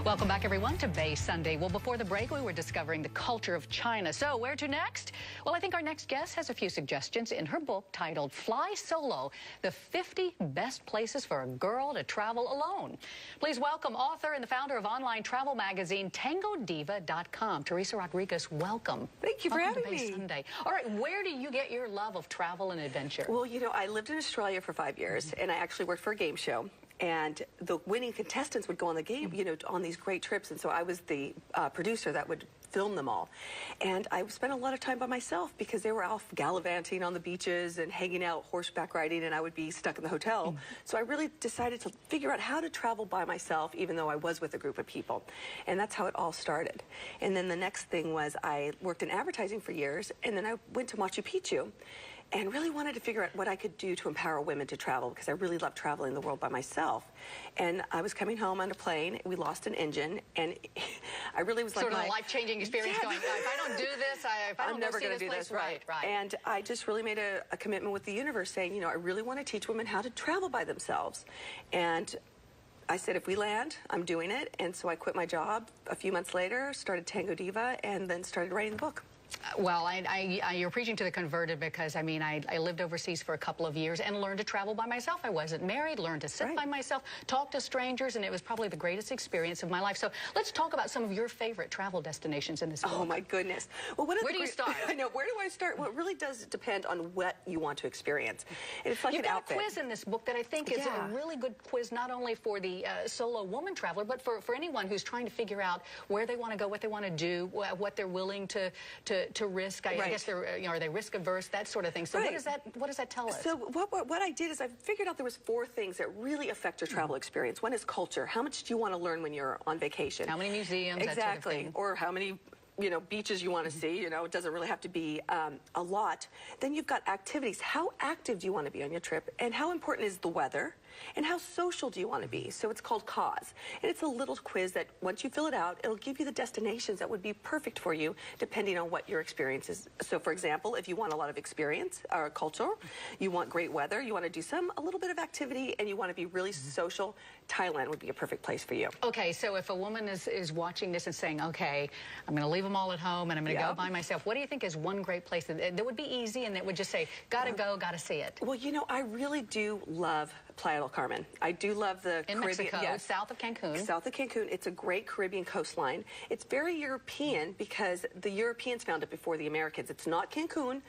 Welcome back, everyone, to Bay Sunday. Well, before the break, we were discovering the culture of China. So where to next? Well, I think our next guest has a few suggestions in her book titled Fly Solo, the 50 Best Places for a Girl to Travel Alone. Please welcome author and the founder of online travel magazine, TangoDiva.com. Teresa Rodriguez, welcome. Thank you for having me. Bay Sunday. All right, where do you get your love of travel and adventure? Well, you know, I lived in Australia for 5 years, and I actually worked for a game show. And the winning contestants would go on the game, you know, on these great trips. And so I was the producer that would film them all. And I spent a lot of time by myself because they were off gallivanting on the beaches and hanging out horseback riding, and I would be stuck in the hotel. So I really decided to figure out how to travel by myself, even though I was with a group of people. And that's how it all started. And then the next thing was I worked in advertising for years, and then I went to Machu Picchu and really wanted to figure out what I could do to empower women to travel, because I really love traveling the world by myself. And I was coming home on a plane. We lost an engine, and I really was like, sort of a life-changing experience. Going, if I don't do this, if I don't I'm never going to do place, this. Right. And I just really made a commitment with the universe, saying, you know, I really want to teach women how to travel by themselves. And I said, if we land, I'm doing it. And so I quit my job a few months later, started Tango Diva, and then started writing the book. Well, you're preaching to the converted, because, I mean, I lived overseas for a couple of years and learned to travel by myself. I wasn't married, learned to sit by myself, talk to strangers, and it was probably the greatest experience of my life. So let's talk about some of your favorite travel destinations in this book. Oh, my goodness. Well, where do you start? I know, where do I start? Well, it really does depend on what you want to experience. And it's like You've an got outfit. a quiz in this book that I think is a really good quiz, not only for the solo woman traveler, but for anyone who's trying to figure out where they want to go, what they want to do, what they're willing to risk. I guess they're, you know, are they risk averse, that sort of thing. So what does that tell us? So what I did is I figured out there was 4 things that really affect your travel experience. One is culture. How much do you want to learn when you're on vacation? How many museums? Exactly. That sort of thing. Or how many, you know, beaches you want to see. You know, it doesn't really have to be a lot. Then you've got activities. How active do you want to be on your trip? And how important is the weather? And how social do you want to be? So it's called Cause. And it's a little quiz that once you fill it out, it'll give you the destinations that would be perfect for you depending on what your experience is. So for example, if you want a lot of experience or culture, you want great weather, you want to do a little bit of activity, and you want to be really social, Thailand would be a perfect place for you. Okay, so if a woman is watching this and saying, okay, I'm going to leave them all at home and I'm going to go by myself, what do you think is one great place that would be easy and that would just say, gotta go, gotta see it? Well, you know, I really do love Playa del Carmen. I do love the in Caribbean. Mexico, south of Cancun. South of Cancun. It's a great Caribbean coastline. It's very European because the Europeans found it before the Americans. It's not Cancun,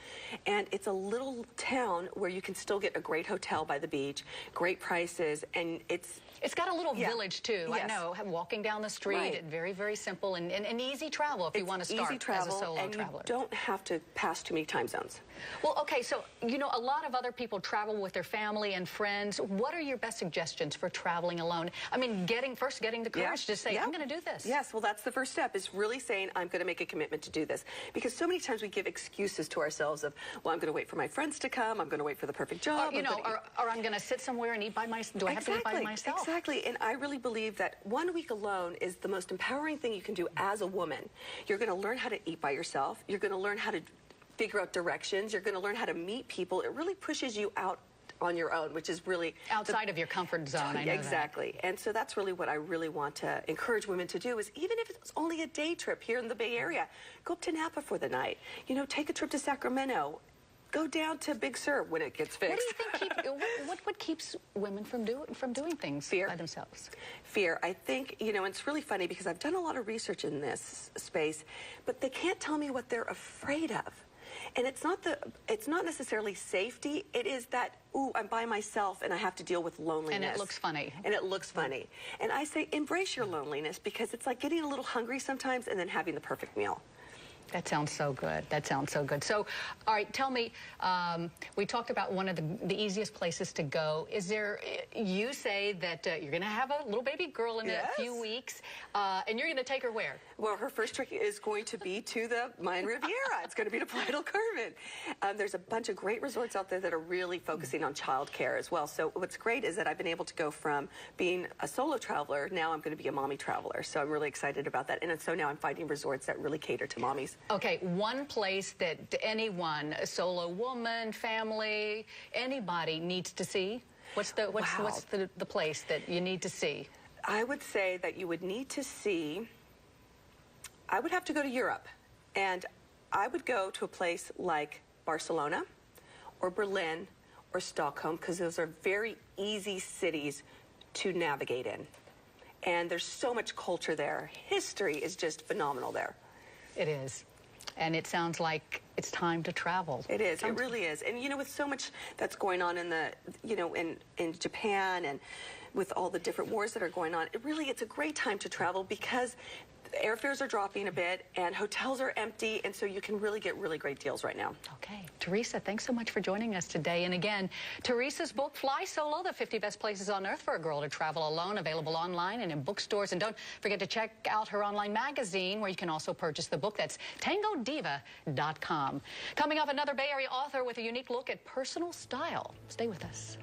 and it's a little town where you can still get a great hotel by the beach, great prices, and it's got a little village too. Yes. I know, walking down the street, very, very simple and easy travel if you want to start as a solo traveler. You don't have to pass too many time zones. Well, okay, so, you know, a lot of other people travel with their family and friends. What are your best suggestions for traveling alone? I mean, first getting the courage to say, I'm going to do this. Yes, well, that's the first step, is really saying, I'm going to make a commitment to do this. Because so many times we give excuses to ourselves of, well, I'm going to wait for my friends to come, I'm going to wait for the perfect job. Or, you know, or I'm going to sit somewhere and eat by myself. Do I have to eat by myself? Exactly, and I really believe that 1 week alone is the most empowering thing you can do as a woman. You're going to learn how to eat by yourself. You're going to learn how to figure out directions. You're going to learn how to meet people. It really pushes you out on your own, which is really outside of your comfort zone. I know exactly. And so that's really what I really want to encourage women to do, is even if it's only a day trip here in the Bay Area, go up to Napa for the night. You know, take a trip to Sacramento. Go down to Big Sur when it gets fixed. What do you think what keeps women from doing things by themselves? Fear. I think, you know, it's really funny because I've done a lot of research in this space, but they can't tell me what they're afraid of. And it's not necessarily safety. It is that, ooh, I'm by myself and I have to deal with loneliness. And it looks funny. And it looks funny. And I say, embrace your loneliness, because it's like getting a little hungry sometimes and then having the perfect meal. That sounds so good. That sounds so good. So, all right, tell me, we talked about one of the easiest places to go. Is there, you say that you're going to have a little baby girl in a few weeks, and you're going to take her where? Well, her first trip is going to be to the Mayan Riviera. It's going to be to Playa del Carmen. There's a bunch of great resorts out there that are really focusing on child care as well. So what's great is that I've been able to go from being a solo traveler, now I'm going to be a mommy traveler. So I'm really excited about that. And so now I'm finding resorts that really cater to mommies. Okay, one place that anyone, a solo woman, family, anybody needs to see? What's the place that you need to see? I would say that you would need to see, I would have to go to Europe, and I would go to a place like Barcelona or Berlin or Stockholm, because those are very easy cities to navigate in. And there's so much culture there. History is just phenomenal there. It is. And it sounds like it's time to travel. It is. It really is. And, you know, with so much that's going on in the, you know, in Japan, and with all the different wars that are going on, it's a great time to travel, because airfares are dropping a bit and hotels are empty, and so you can really get really great deals right now. Okay. Teresa, thanks so much for joining us today. And again, Teresa's book, Fly Solo, The 50 Best Places on Earth for a Girl to Travel Alone, available online and in bookstores. And don't forget to check out her online magazine, where you can also purchase the book. That's TangoDiva.com. Coming up, another Bay Area author with a unique look at personal style. Stay with us.